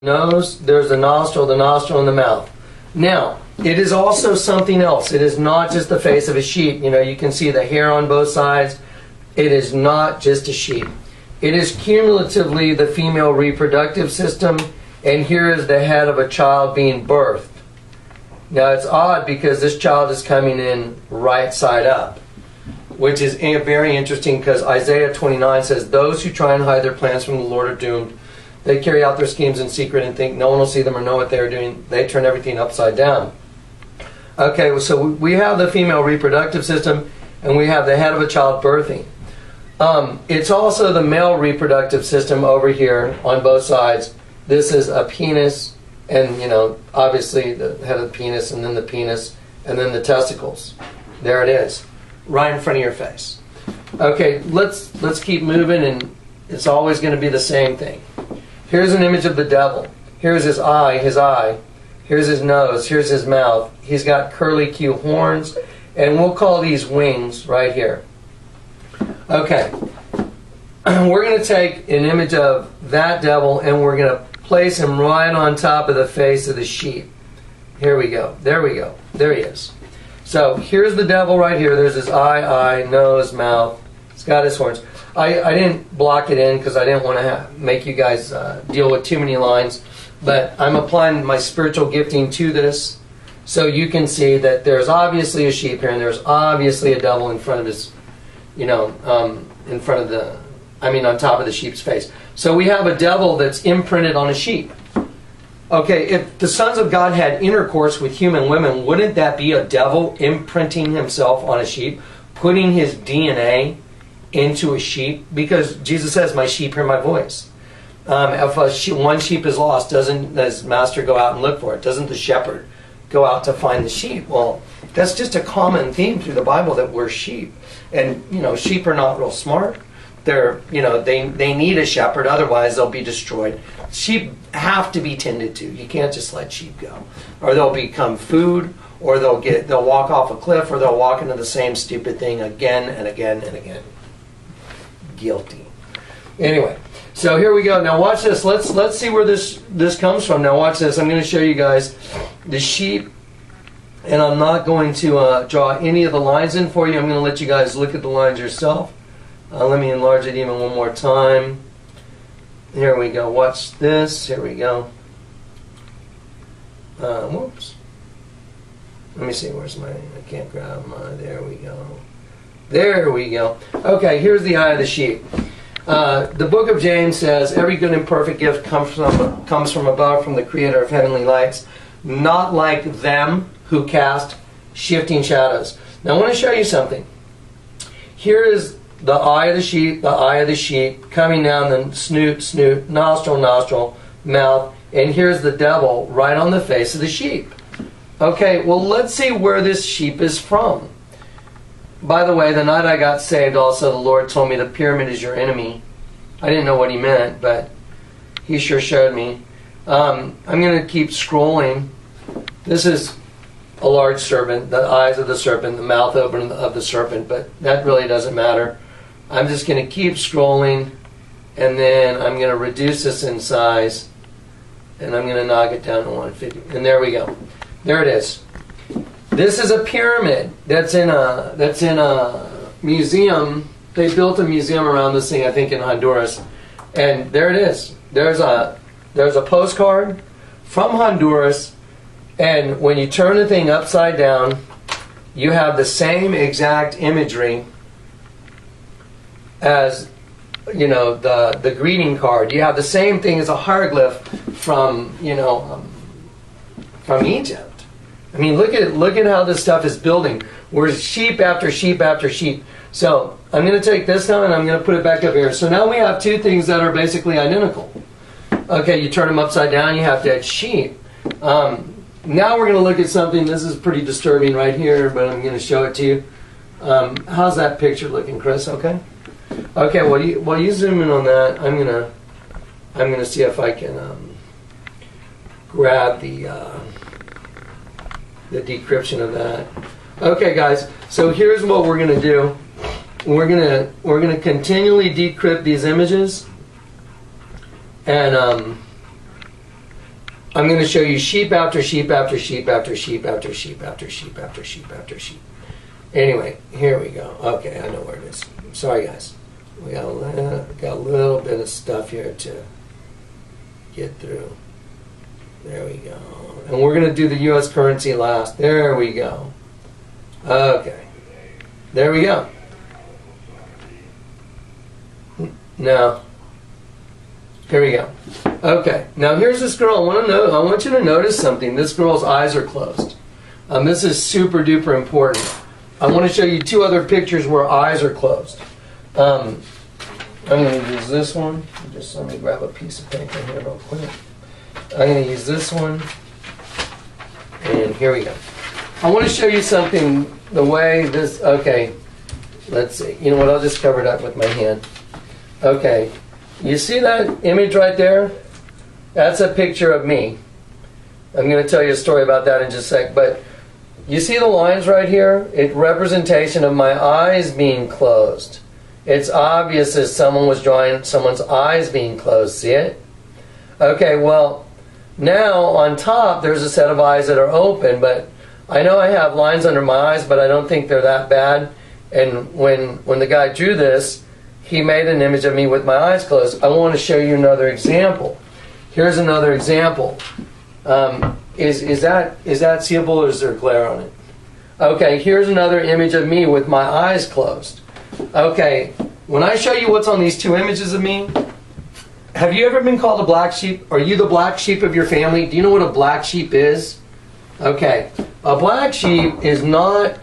nose, there's the nostril, and the mouth. Now, it is also something else. It is not just the face of a sheep. You know, you can see the hair on both sides. It is not just a sheep. It is cumulatively the female reproductive system, and here is the head of a child being birthed. Now, it's odd because this child is coming in right side up, which is very interesting because Isaiah 29 says, "Those who try and hide their plans from the Lord are doomed. They carry out their schemes in secret and think no one will see them or know what they're doing. They turn everything upside down." Okay, so we have the female reproductive system, and we have the head of a child birthing. It's also the male reproductive system over here on both sides. This is a penis, and you know, obviously the head of the penis, and then the penis, and then the testicles. There it is, right in front of your face. Okay, let's keep moving, and it's always going to be the same thing. Here's an image of the devil. Here's his eye. Here's his nose. Here's his mouth. He's got curly Q horns, and we'll call these wings right here. Okay, we're going to take an image of that devil, and we're going to place him right on top of the face of the sheep. Here we go. There we go. There he is. So here's the devil right here. There's his eye, nose, mouth. He's got his horns. I didn't block it in because I didn't want to make you guys deal with too many lines, but I'm applying my spiritual gifting to this, so you can see that there's obviously a sheep here, and there's obviously a devil in front of his, you know, on top of the sheep's face. So we have a devil that's imprinted on a sheep. Okay, if the sons of God had intercourse with human women, wouldn't that be a devil imprinting himself on a sheep, putting his DNA into a sheep? Because Jesus says, "My sheep hear my voice." If one sheep is lost, doesn't his master go out and look for it? Doesn't the shepherd go out to find the sheep? Well, that's just a common theme through the Bible, that we're sheep. And, you know, sheep are not real smart. They're, you know, they need a shepherd, otherwise they'll be destroyed. Sheep have to be tended to. You can't just let sheep go, or they'll become food, or they'll walk off a cliff, or they'll walk into the same stupid thing again and again and again. Guilty. Anyway, so here we go. Now watch this. Let's see where this comes from. Now watch this. I'm going to show you guys the sheep, and I'm not going to draw any of the lines in for you. I'm going to let you guys look at the lines yourself. Let me enlarge it even one more time. Here we go. Watch this. Here we go. Whoops. Let me see. Where's my... I can't grab my... There we go. There we go. Okay, here's the eye of the sheep. The book of James says, "Every good and perfect gift comes from above, from the Creator of heavenly lights, not like them who cast shifting shadows." Now I want to show you something. Here is the eye of the sheep, coming down the snoot, nostril, mouth, and here's the devil right on the face of the sheep. Okay, well, let's see where this sheep is from. By the way, the night I got saved, also the Lord told me the pyramid is your enemy. I didn't know what he meant, but he sure showed me. I'm going to keep scrolling. This is a large serpent, the eyes of the serpent, the mouth open of the serpent, but that really doesn't matter. I'm just going to keep scrolling, and then I'm going to reduce this in size, and I'm going to knock it down to 150. And there we go. There it is. This is a pyramid that's in a museum. They built a museum around this thing, I think, in Honduras. And there it is. There's a postcard from Honduras, and when you turn the thing upside down, you have the same exact imagery as, you know, the greeting card. You have the same thing as a hieroglyph from, you know, from Egypt. I mean, look at how this stuff is building. We're sheep after sheep after sheep. So I'm going to take this now and I'm going to put it back up here. So now we have two things that are basically identical. Okay, you turn them upside down, you have dead sheep. Now we're going to look at something. This is pretty disturbing right here, but I'm going to show it to you. How's that picture looking, Chris? Okay. Okay. While you zoom in on that, I'm gonna see if I can grab the decryption of that. Okay, guys. So here's what we're gonna do. We're gonna continually decrypt these images, and I'm going to show you sheep after sheep after sheep after sheep after sheep after sheep after sheep after sheep. Anyway, here we go. Okay, I know where it is. Sorry, guys. We got a little bit of stuff here to get through. There we go. And we're going to do the U.S. currency last. There we go. Okay. There we go. Now, here we go. Okay. Now here's this girl. I want you to notice something. This girl's eyes are closed. This is super duper important. I want to show you two other pictures where eyes are closed. I'm going to use this one. Just let me grab a piece of paper here real quick. I'm going to use this one. And here we go. I want to show you something, the way this, okay, let's see. You know what, I'll just cover it up with my hand. Okay, you see that image right there? That's a picture of me. I'm going to tell you a story about that in just a sec, but you see the lines right here? It's representation of my eyes being closed. It's obvious as someone was drawing someone's eyes being closed. See it? Okay, well, now on top there's a set of eyes that are open, but I know I have lines under my eyes, but I don't think they're that bad. And when the guy drew this, he made an image of me with my eyes closed. I want to show you another example. Here's another example. Is that seeable, or is there glare on it? Okay, here's another image of me with my eyes closed. Okay, when I show you what's on these two images of me, have you ever been called a black sheep? Are you the black sheep of your family? Do you know what a black sheep is? Okay, a black sheep is not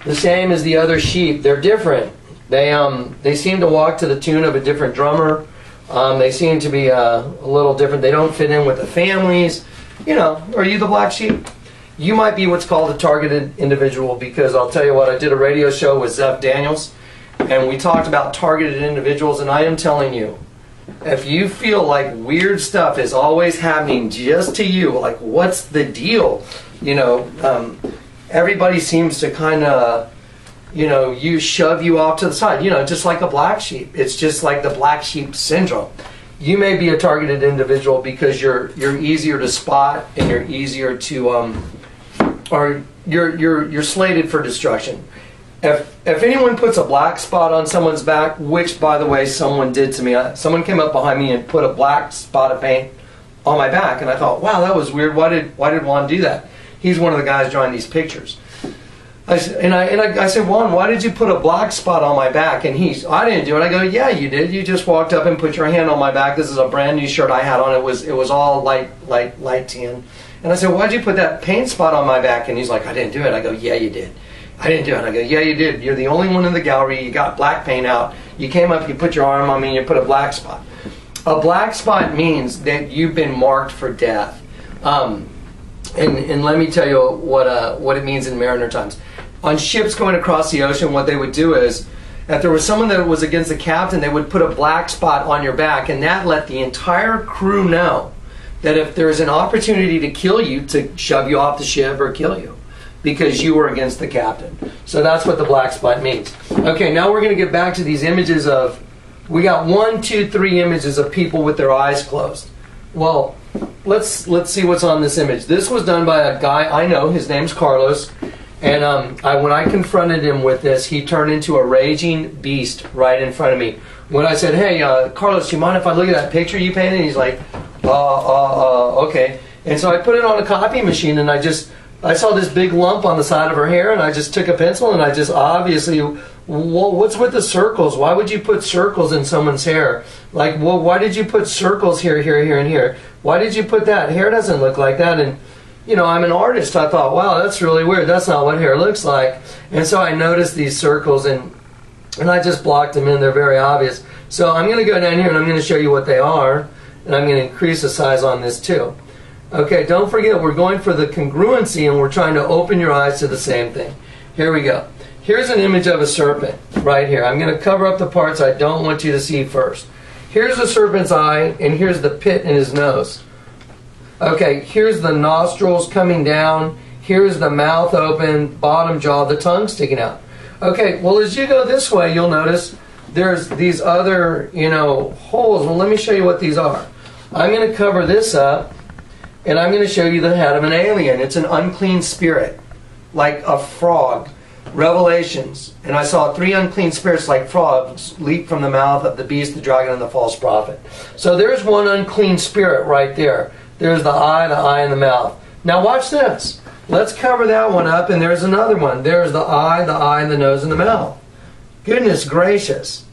the same as the other sheep. They're different. They seem to walk to the tune of a different drummer. They seem to be a little different. They don't fit in with the families. You know, are you the black sheep? You might be what's called a targeted individual, because I'll tell you what, I did a radio show with Zeph Daniels, and we talked about targeted individuals, and I am telling you, if you feel like weird stuff is always happening just to you, like what's the deal? You know, everybody seems to kind of, you know, shove you off to the side, you know, just like a black sheep. It's just like the black sheep syndrome. You may be a targeted individual because you're easier to spot, and you're easier to or you're slated for destruction. If anyone puts a black spot on someone's back, which by the way someone did to me, someone came up behind me and put a black spot of paint on my back, and I thought, wow, that was weird. Why did Juan do that? He's one of the guys drawing these pictures. I said, Juan, why did you put a black spot on my back? And I didn't do it. I go, yeah, you did. You just walked up and put your hand on my back. This is a brand new shirt I had on. It was all light tan. And I said, why'd you put that paint spot on my back? And he's like, I didn't do it. I go, yeah, you did. I didn't do it. I go, yeah, you did. You're the only one in the gallery. You got black paint out. You came up, you put your arm on me, and you put a black spot. A black spot means that you've been marked for death. And let me tell you what it means in mariner times. On ships going across the ocean, what they would do is, if there was someone that was against the captain, they would put a black spot on your back, and that let the entire crew know that if there's an opportunity to kill you, to shove you off the ship or kill you, because you were against the captain. So that's what the black spot means. Okay, now we're going to get back to these images of, we got 1, 2, 3 images of people with their eyes closed. Well, let's see what's on this image. This was done by a guy I know. His name's Carlos. And when I confronted him with this, he turned into a raging beast right in front of me. When I said, hey, Carlos, do you mind if I look at that picture you painted? And he's like, okay. And so I put it on a copy machine, and I saw this big lump on the side of her hair, and I just took a pencil, and I just obviously, well, what's with the circles? Why would you put circles in someone's hair? Like, well, why did you put circles here, here, here, and here? Why did you put that? Hair doesn't look like that. And you know, I'm an artist. I thought, wow, that's really weird. That's not what hair looks like. And so I noticed these circles, and I just blocked them in. They're very obvious. So I'm going to go down here, and I'm going to show you what they are, and I'm going to increase the size on this too. Okay, don't forget, we're going for the congruency, and we're trying to open your eyes to the same thing. Here we go. Here's an image of a serpent right here. I'm going to cover up the parts I don't want you to see first. Here's the serpent's eye, and here's the pit in his nose. Okay, here's the nostrils coming down. Here's the mouth open, bottom jaw, the tongue sticking out. Okay, well, as you go this way, you'll notice there's these other, you know, holes. Well, let me show you what these are. I'm going to cover this up, And I'm going to show you the head of an alien. It's an unclean spirit, like a frog. Revelations. And I saw 3 unclean spirits like frogs leap from the mouth of the beast, the dragon, and the false prophet. So there's one unclean spirit right there. There's the eye, and the mouth. Now watch this. Let's cover that one up, and there's another one. There's the eye, and the nose, and the mouth. Goodness gracious.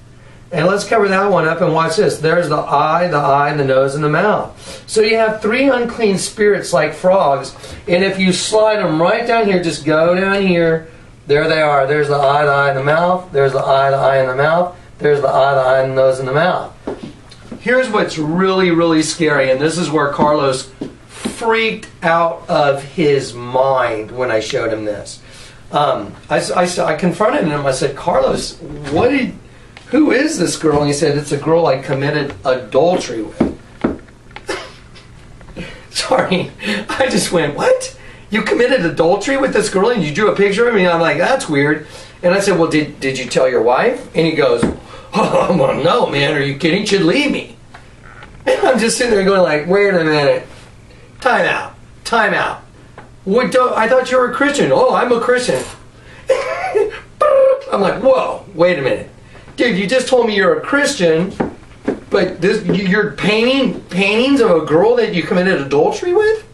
And let's cover that one up and watch this. There's the eye, the nose, and the mouth. So you have 3 unclean spirits like frogs. And if you slide them right down here, just go down here. There they are. There's the eye, and the mouth. There's the eye, and the mouth. There's the eye, and the nose, and the mouth. Here's what's really, really scary. And this is where Carlos freaked out of his mind when I showed him this. I confronted him. I said, Carlos, who is this girl? And he said, it's a girl I committed adultery with. Sorry, I just went, what? You committed adultery with this girl and you drew a picture of me? And I'm like, that's weird. And I said, well, did you tell your wife? And he goes, oh, well, no, man, are you kidding? She'd leave me. And I'm just sitting there going like, wait a minute. Time out. I thought you were a Christian. Oh, I'm a Christian. I'm like, whoa, wait a minute. Dude, you just told me you're a Christian, but you're painting paintings of a girl that you committed adultery with?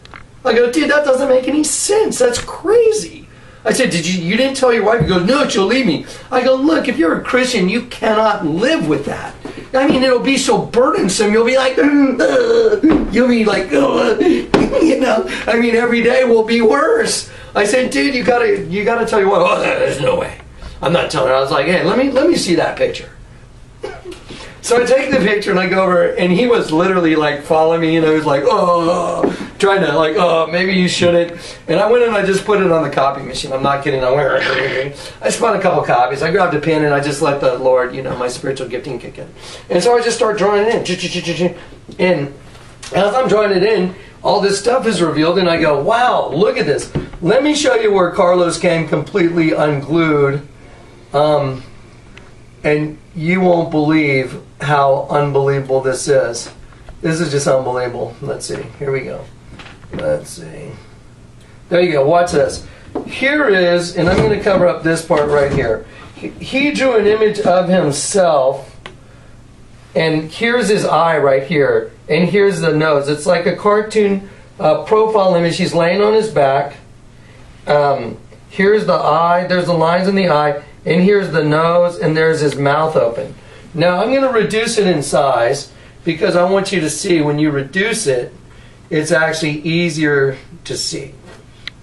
I go, dude, that doesn't make any sense. That's crazy. I said, you didn't tell your wife? He goes, no, she'll leave me. I go, look, if you're a Christian, you cannot live with that. I mean, it'll be so burdensome. You'll be like, you'll be like, you know. I mean, every day will be worse. I said, dude, you gotta tell your wife. Oh, there's no way. I'm not telling her. I was like, hey, let me see that picture. So I take the picture and I go over, and he was literally like following me, and I was like, oh, trying to like, oh, maybe you shouldn't. And I went and I just put it on the copy machine. I'm not kidding. I spun a couple copies. I grabbed a pen and I just let the Lord, my spiritual gifting kick in. And so I just start drawing it in. And as I'm drawing it in, all this stuff is revealed, and I go, wow, look at this. Let me show you where Carlos came completely unglued. And you won't believe how unbelievable this is. This is just unbelievable. Let's see. Here we go. Let's see. There you go. Watch this. Here is, and I'm going to cover up this part right here. He drew an image of himself, and here's his eye right here, and here's the nose. It's like a cartoon profile image. He's laying on his back. Here's the eye. There's the lines in the eye. And here's the nose, and there's his mouth open. Now I'm going to reduce it in size because I want you to see when you reduce it, it's actually easier to see.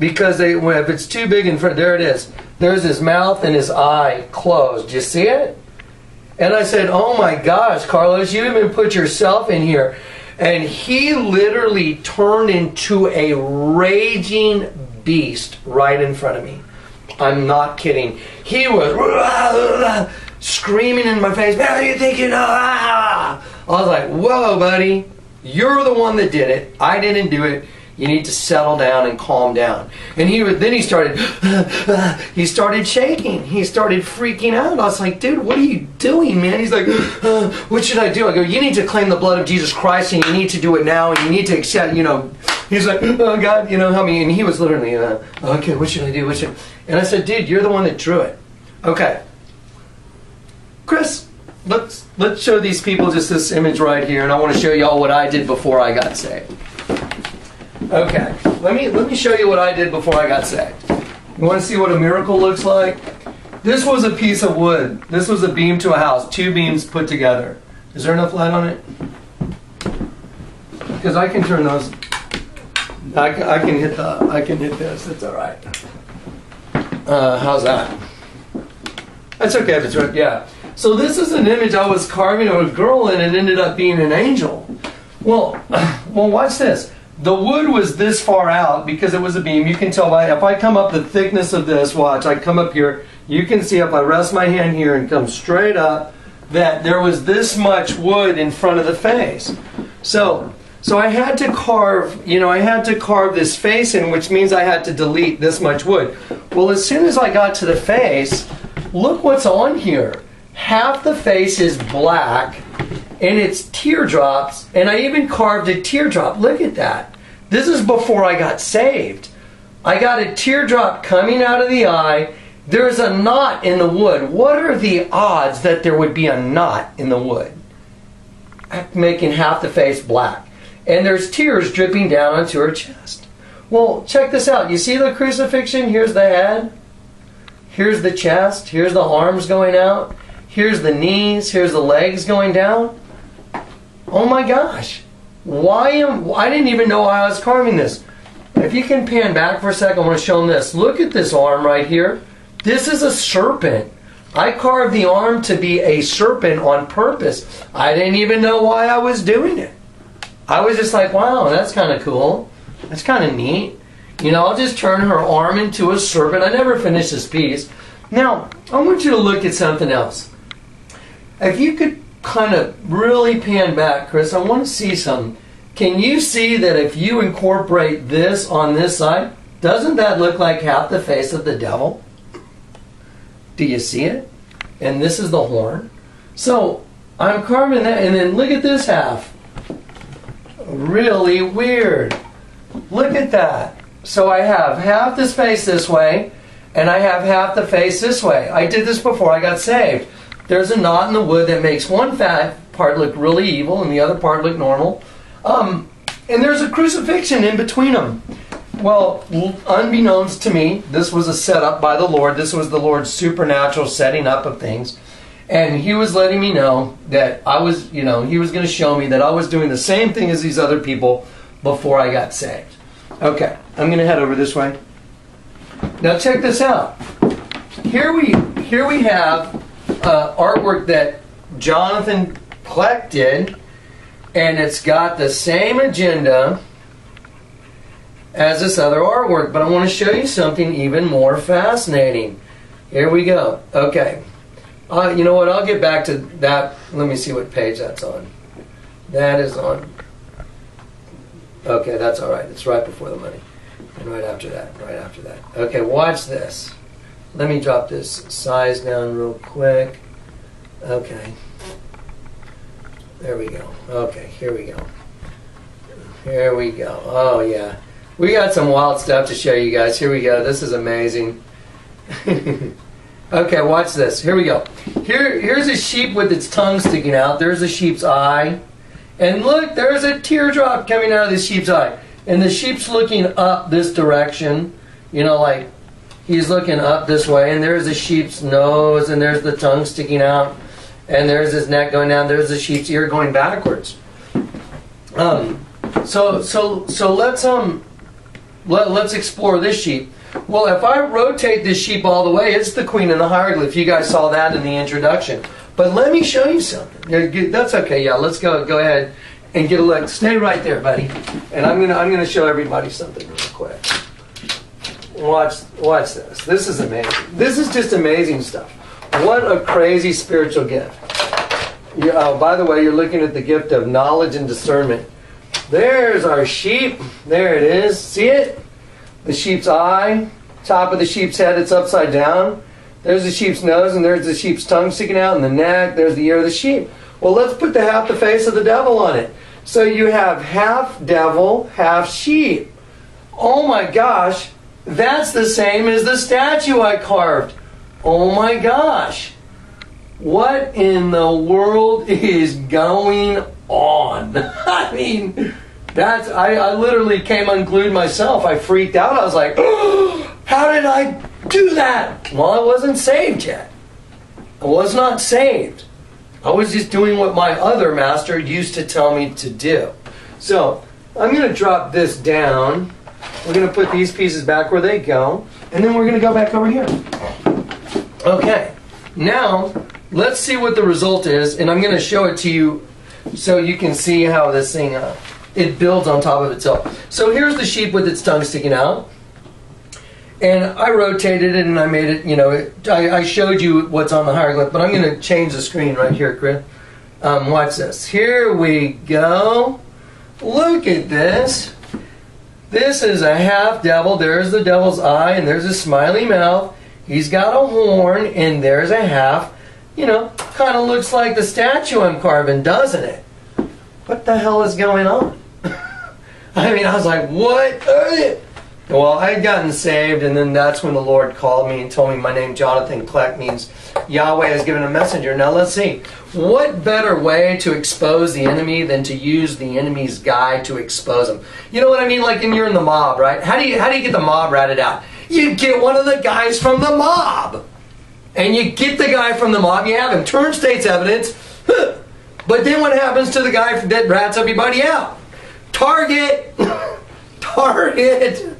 Because if it's too big in front, there it is. There's his mouth and his eye closed. Do you see it? And I said, oh my gosh, Carlos, you even put yourself in here. And he literally turned into a raging beast right in front of me. I'm not kidding. He was screaming in my face, man, you think you know? I was like, whoa, buddy. You're the one that did it. I didn't do it. You need to settle down and calm down. And then he started shaking. He started freaking out. I was like, dude, what are you doing, man? He's like, what should I do? I go, you need to claim the blood of Jesus Christ, and you need to do it now, and you need to accept, He's like, oh, God, help me. And he was literally, okay, what should I do? And I said, dude, you're the one that drew it. Okay. Chris, let's show these people just this image right here, and I want to show y'all what I did before I got saved. Okay, let me show you what I did before I got saved. You want to see what a miracle looks like? This was a piece of wood. This was a beam to a house, 2 beams put together. Is there enough light on it? Because I can turn those. I can hit this. It's all right. How's that? That's okay if it's right. Yeah. So this is an image I was carving of a girl, and it ended up being an angel. Well, watch this. The wood was this far out because it was a beam. You can tell by if I come up the thickness of this. Watch, I come up here. You can see if I rest my hand here and come straight up that there was this much wood in front of the face. So I had to carve, I had to carve this face in, which means I had to delete this much wood. Well, as soon as I got to the face, look what's on here. Half the face is black, and it's teardrops, and I even carved a teardrop. Look at that. This is before I got saved. I got a teardrop coming out of the eye. There's a knot in the wood. What are the odds that there would be a knot in the wood? Making half the face black. And there's tears dripping down onto her chest. Well, check this out. You see the crucifixion? Here's the head. Here's the chest. Here's the arms going out. Here's the knees. Here's the legs going down. Oh my gosh. I didn't even know why I was carving this. If you can pan back for a second, I want to show them this. Look at this arm right here. This is a serpent. I carved the arm to be a serpent on purpose. I didn't even know why I was doing it. I was just like, wow, that's kind of cool. That's kind of neat. You know, I'll just turn her arm into a serpent. I never finished this piece. Now, I want you to look at something else. If you could kind of really pan back, Chris, I want to see something. Can you see that if you incorporate this on this side, doesn't that look like half the face of the devil? Do you see it? And this is the horn. So I'm carving that, and then look at this half. Really weird. Look at that. So I have half this face this way, and I have half the face this way. I did this before I got saved. There's a knot in the wood that makes one part look really evil and the other part look normal. And there's a crucifixion in between them. Well, unbeknownst to me, this was a setup by the Lord. This was the Lord's supernatural setting up of things. And He was letting me know that I was, He was going to show me that I was doing the same thing as these other people before I got saved. Okay, I'm going to head over this way. Now check this out. Here we have artwork that Jonathan Kleck did, and it's got the same agenda as this other artwork, but I want to show you something even more fascinating. Here we go. Okay. You know what? I'll get back to that. Let me see what page that's on. That is on. Okay, that's all right. It's right before the money. And right after that. Right after that. Okay, watch this. Let me drop this size down real quick. Okay. There we go. Okay, here we go. Here we go. Oh, yeah. We got some wild stuff to show you guys. Here we go. This is amazing. Okay, watch this. Here we go. Here's a sheep with its tongue sticking out. There's a sheep's eye. And look, there's a teardrop coming out of the sheep's eye. And the sheep's looking up this direction. Like he's looking up this way. And there's the sheep's nose. And there's the tongue sticking out. And there's his neck going down. There's the sheep's ear going backwards. So let's explore this sheep. Well, if I rotate this sheep all the way, it's the queen in the hieroglyph. You guys saw that in the introduction. But let me show you something. That's okay. Yeah, let's go ahead and get a look. Stay right there, buddy. And I'm gonna show everybody something real quick. Watch this. This is amazing. This is just amazing stuff. What a crazy spiritual gift. By the way, you're looking at the gift of knowledge and discernment. There's our sheep. There it is. See it? The sheep's eye. Top of the sheep's head, it's upside down. There's the sheep's nose, and there's the sheep's tongue sticking out, and the neck. There's the ear of the sheep. Well, let's put half the face of the devil on it. So you have half devil, half sheep. Oh my gosh. That's the same as the statue I carved. Oh my gosh. What in the world is going on? I mean, I literally came unglued myself. I freaked out. I was like, oh, how did I do that? Well, I wasn't saved yet. I was not saved. I was just doing what my other master used to tell me to do. So, I'm going to drop this down. We're going to put these pieces back where they go. And then we're going to go back over here. Okay. Now, let's see what the result is. And I'm going to show it to you so you can see how this thing, it builds on top of itself. So here's the sheep with its tongue sticking out. And I rotated it and I made it, I showed you what's on the hieroglyph, but I'm going to change the screen right here, Chris. Watch this. Here we go. Look at this. This is a half devil. There's the devil's eye and there's a smiley mouth. He's got a horn and there's a half. Kind of looks like the statue I'm carving, doesn't it? What the hell is going on? I mean, I was like, what? Well, I had gotten saved, and then that's when the Lord called me and told me my name, Jonathan Kleck, means Yahweh has given a messenger. Now let's see. What better way to expose the enemy than to use the enemy's guy to expose him? You know what I mean? Like, and you're in the mob, right? How do you get the mob ratted out? You get one of the guys from the mob. And you get the guy from the mob, you have him turn state's evidence. But then what happens to the guy that rats everybody out? Target! Target!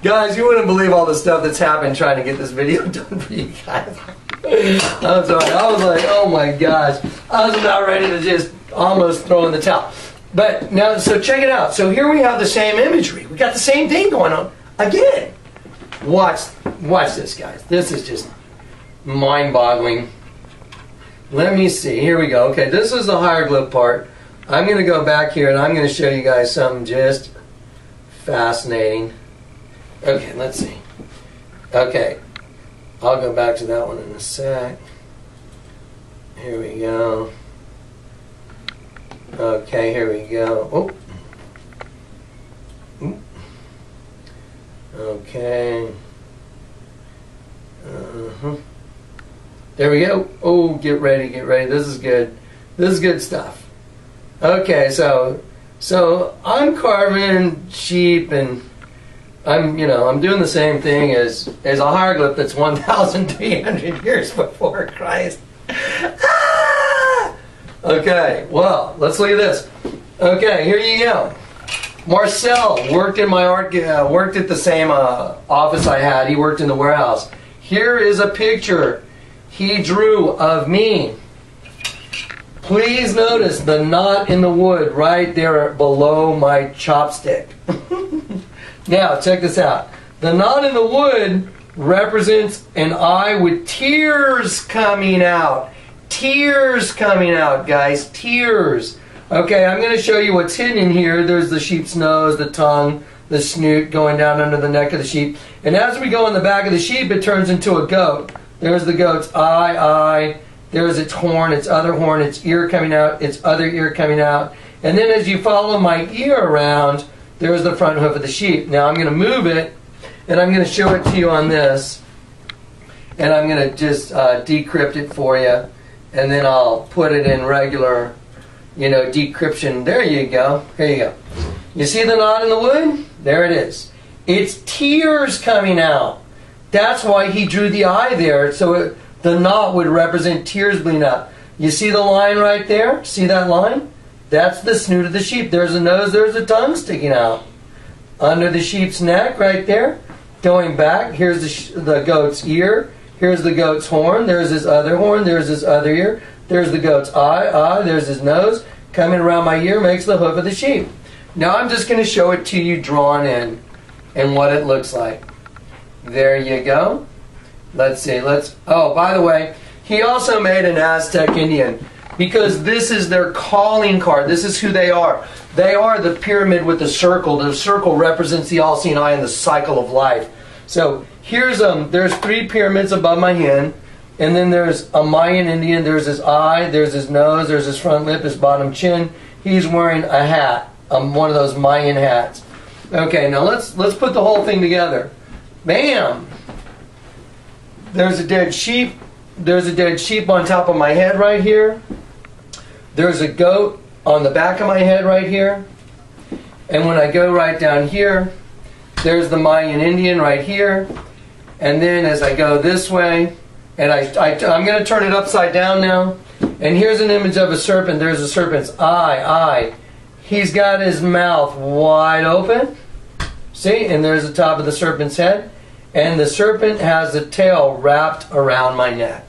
Guys, you wouldn't believe all the stuff that's happened trying to get this video done for you guys. I'm sorry. I was like, oh my gosh. I was about ready to just almost throw in the towel. But now, so check it out. So here we have the same imagery. We got the same thing going on again. Watch this, guys. This is just mind-boggling. Let me see. Here we go. Okay, this is the hieroglyph part. I'm going to go back here and I'm going to show you guys something just fascinating. Okay, let's see. Okay, I'll go back to that one in a sec. Here we go. Okay, here we go. Oh. Ooh. Okay. There we go. Oh, get ready, get ready. This is good. This is good stuff. Okay, so I'm carving sheep, and I'm doing the same thing as a hieroglyph that's 1,300 years before Christ. Ah! Okay, well, let's look at this. Okay, here you go. Marcel worked in my worked at the same office I had. He worked in the warehouse. Here is a picture he drew of me. Please notice the knot in the wood right there below my chopstick. Now, check this out. The knot in the wood represents an eye with tears coming out. Tears coming out, guys. Tears. Okay, I'm going to show you what's hidden in here. There's the sheep's nose, the tongue, the snoot going down under the neck of the sheep. And as we go in the back of the sheep, it turns into a goat. There's the goat's eye. There's its horn, its other horn, its ear coming out, its other ear coming out. And then as you follow my ear around, there's the front hoof of the sheep. Now I'm going to move it, and I'm going to show it to you on this. And I'm going to just decrypt it for you. And then I'll put it in regular, decryption. There you go. Here you go. You see the knot in the wood? There it is. It's tears coming out. That's why he drew the eye there. So the knot would represent tears bleeding out. You see the line right there? See that line? That's the snoot of the sheep. There's a nose, there's a tongue sticking out. Under the sheep's neck right there. Going back, here's the goat's ear. Here's the goat's horn. There's his other horn. There's his other ear. There's the goat's eye. There's his nose. Coming around my ear makes the hoof of the sheep. Now I'm just going to show it to you drawn in and what it looks like. There you go. Let's see. Oh, by the way, he also made an Aztec Indian because this is their calling card. This is who they are. They are the pyramid with the circle. The circle represents the all-seeing eye and the cycle of life. So there's 3 pyramids above my head, and then there's a Mayan Indian. There's his eye, there's his nose, there's his front lip, his bottom chin. He's wearing a hat, one of those Mayan hats. Okay, now let's put the whole thing together. Bam! There's a dead sheep. There's a dead sheep on top of my head right here. There's a goat on the back of my head right here. And when I go right down here, there's the Mayan Indian right here. And then as I go this way, and I'm going to turn it upside down now. And here's an image of a serpent. There's a serpent's eye. He's got his mouth wide open. See? And there's the top of the serpent's head. And the serpent has the tail wrapped around my neck.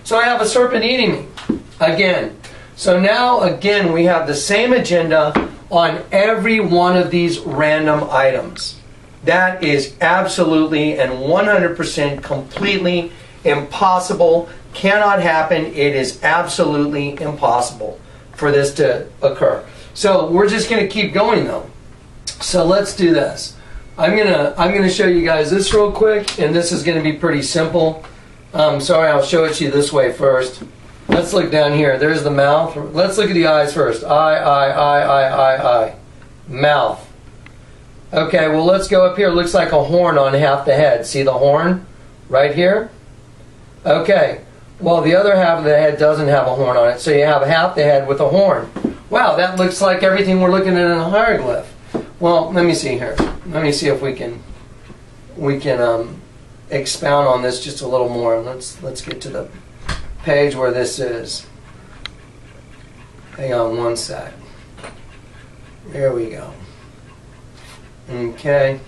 So I have a serpent eating me. Again. So now, again, we have the same agenda on every one of these random items. That is absolutely and 100% completely impossible. Cannot happen. It is absolutely impossible for this to occur. So we're just going to keep going though. So let's do this. I'm gonna show you guys this real quick, and this is going to be pretty simple. Sorry, I'll show it to you this way first. Let's look down here. There's the mouth. Let's look at the eyes first. Eye. Mouth. Okay, well, let's go up here. It looks like a horn on half the head. See the horn right here? Okay, well, the other half of the head doesn't have a horn on it, so you have half the head with a horn. Wow, that looks like everything we're looking at in a hieroglyph. Well, let me see here. Let me see if we can expound on this just a little more. Let's get to the page where this is. Hang on one sec. There we go. Okay.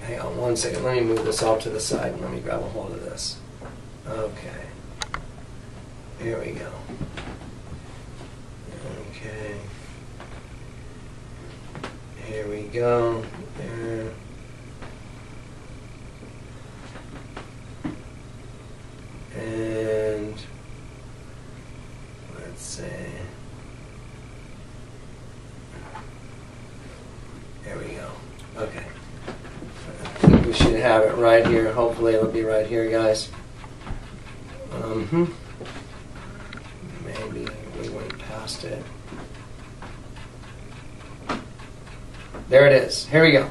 Hang on one second. Let me move this off to the side and let me grab a hold of this. Okay. Here we go. Okay. Here we go. There. And let's see. There we go. Okay. I think we should have it right here. Hopefully it'll be right here, guys. Maybe we went past it. There it is. Here we go.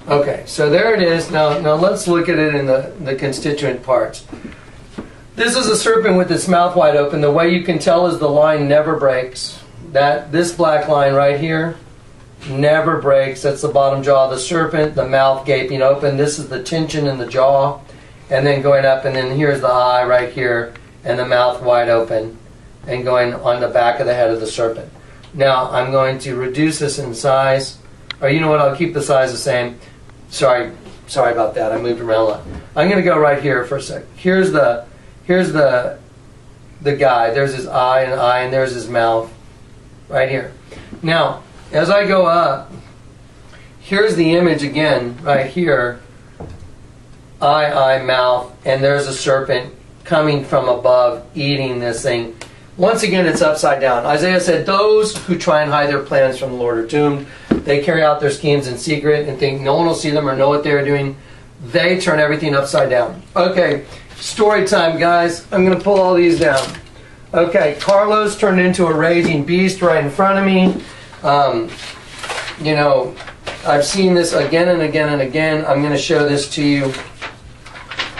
Okay, so there it is. Now let's look at it in the constituent parts. This is a serpent with its mouth wide open. The way you can tell is the line never breaks. This black line right here never breaks. That's the bottom jaw of the serpent, the mouth gaping open. This is the tension in the jaw, and then going up, and then here's the eye right here, and the mouth wide open, and going on the back of the head of the serpent. Now I'm going to reduce this in size, or you know what? I'll keep the size the same. Sorry about that. I moved around a lot. I'm going to go right here for a sec. Here's the guy. There's his eye, and there's his mouth, right here. Now, as I go up, here's the image again, right here. Eye, mouth, and there's a serpent coming from above, eating this thing. Once again, it's upside down. Isaiah said, those who try and hide their plans from the Lord are doomed. They carry out their schemes in secret and think no one will see them or know what they're doing. They turn everything upside down. Okay, story time, guys. I'm going to pull all these down. Okay, Carlos turned into a raging beast right in front of me. You know, I've seen this again and again and again. I'm going to show this to you.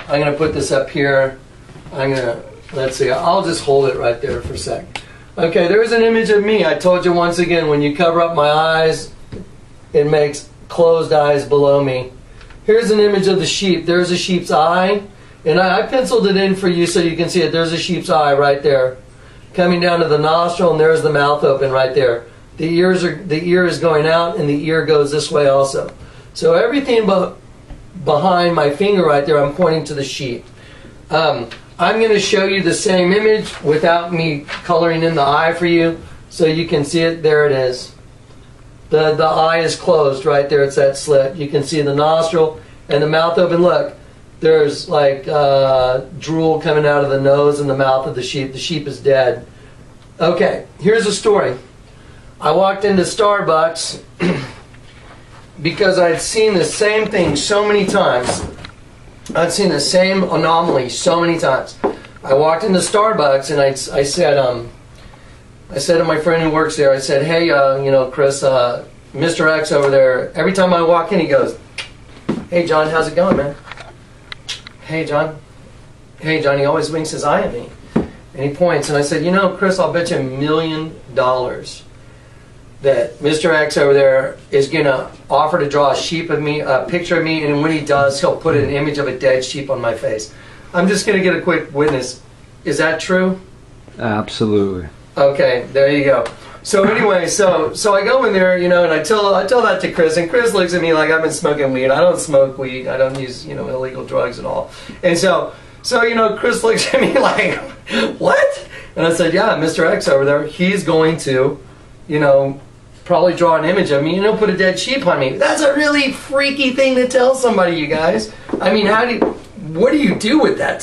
I'm going to put this up here. Let's see, I'll just hold it right there for a sec. Okay, there's an image of me. I told you once again, when you cover up my eyes, it makes closed eyes below me. Here's an image of the sheep. There's a sheep's eye. And I penciled it in for you so you can see it. There's a sheep's eye right there. Coming down to the nostril, and there's the mouth open right there. The ear is going out, and the ear goes this way also. So everything behind my finger right there, I'm pointing to the sheep. I'm going to show you the same image without me coloring in the eye for you, so you can see it. There it is. The eye is closed right there. It's that slit. You can see the nostril and the mouth open. Look, there's like drool coming out of the nose and the mouth of the sheep. The sheep is dead. Okay, here's a story. I walked into Starbucks because I'd seen the same thing so many times. I'd seen the same anomaly so many times. I walked into Starbucks and I said to my friend who works there, I said, hey, you know, Chris, Mr. X over there, every time I walk in, he goes, hey, John, how's it going, man? Hey, John. Hey, John. He always winks his eye at me. And he points. And I said, you know, Chris, I'll bet you $1 million that Mr. X over there is going to offer to draw a picture of me, and when he does, he'll put an image of a dead sheep on my face. I'm just going to get a quick witness. Is that true? Absolutely. Okay, there you go. So anyway, so I go in there, you know, and I tell that to Chris, and Chris looks at me like I've been smoking weed. I don't smoke weed. I don't use, you know, illegal drugs at all. And so you know, Chris looks at me like, what? And I said, yeah, Mr. X over there, he's going to, you know, probably draw an image of me and he'll put a dead sheep on me. That's a really freaky thing to tell somebody, you guys. I mean, what do you do with that